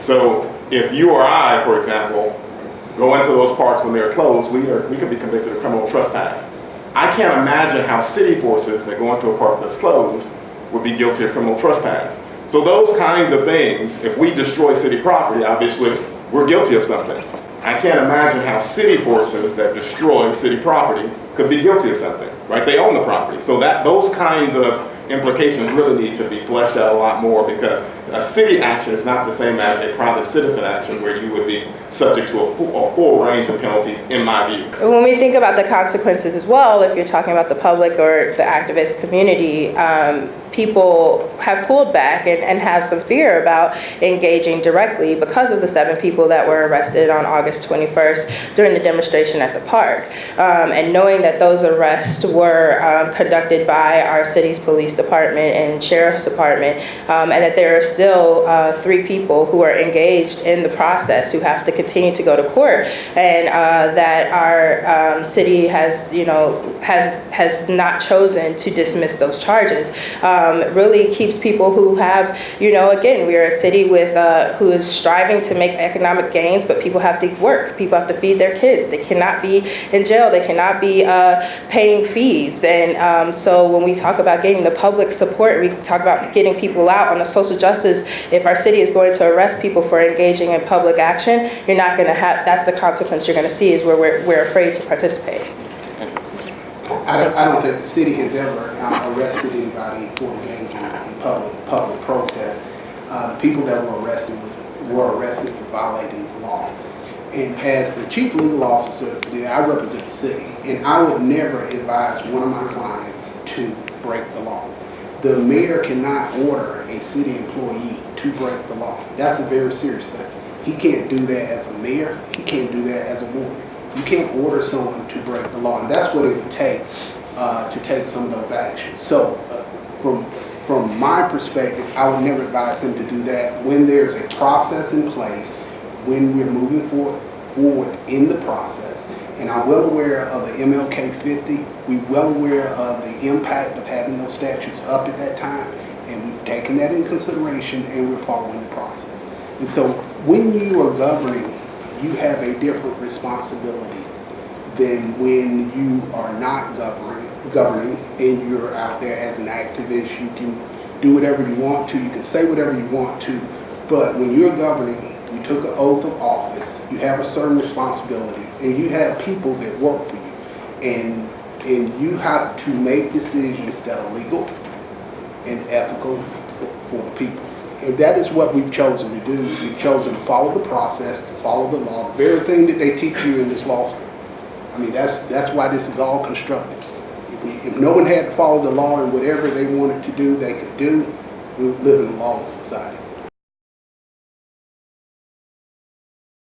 So if you or I, for example, go into those parks when they're closed, we could be convicted of criminal trespass. I can't imagine how city forces that go into a park that's closed would be guilty of criminal trespass. So those kinds of things, if we destroy city property, obviously we're guilty of something. I can't imagine how city forces that destroy city property could be guilty of something, right? They own the property. So those kinds of implications really need to be fleshed out a lot more, because a city action is not the same as a private citizen action where you would be subject to a full range of penalties, in my view. When we think about the consequences as well, if you're talking about the public or the activist community, people have pulled back and have some fear about engaging directly because of the 7 people that were arrested on August 21st during the demonstration at the park. And knowing that those arrests were conducted by our city's police department and sheriff's department, and that there are still 3 people who are engaged in the process who have to continue to go to court, and that our city has not chosen to dismiss those charges. Really keeps people who have, again, we are a city with who is striving to make economic gains, but people have to work. People have to feed their kids. They cannot be in jail. They cannot be paying fees. And so when we talk about getting the public support, we talk about getting people out on the social justice. If our city is going to arrest people for engaging in public action, you're not going to have, that's the consequence you're going to see, is where we're afraid to participate. I don't think the city has ever arrested anybody for engaging in public protest. The people that were arrested for violating the law. And as the chief legal officer, I represent the city, and I would never advise one of my clients to break the law. The mayor cannot order a city employee to break the law. That's a very serious thing. He can't do that as a mayor. He can't do that as a warden. You can't order someone to break the law, and that's what it would take to take some of those actions. So from my perspective, I would never advise him to do that. When there's a process in place, when we're moving forward in the process, and I'm well aware of the MLK 50, we're well aware of the impact of having those statutes up at that time, and we've taken that in consideration, and we're following the process. And so when you are governing, you have a different responsibility than when you are not governing and you're out there as an activist. You can do whatever you want to, you can say whatever you want to, but when you're governing, you took an oath of office, you have a certain responsibility, and you have people that work for you, and you have to make decisions that are legal and ethical for the people. And that is what we've chosen to do. We've chosen to follow the process, to follow the law, the very thing that they teach you in this law school. I mean, that's why this is all constructed. If no one had to follow the law and whatever they wanted to do, they could do, we would live in a lawless society.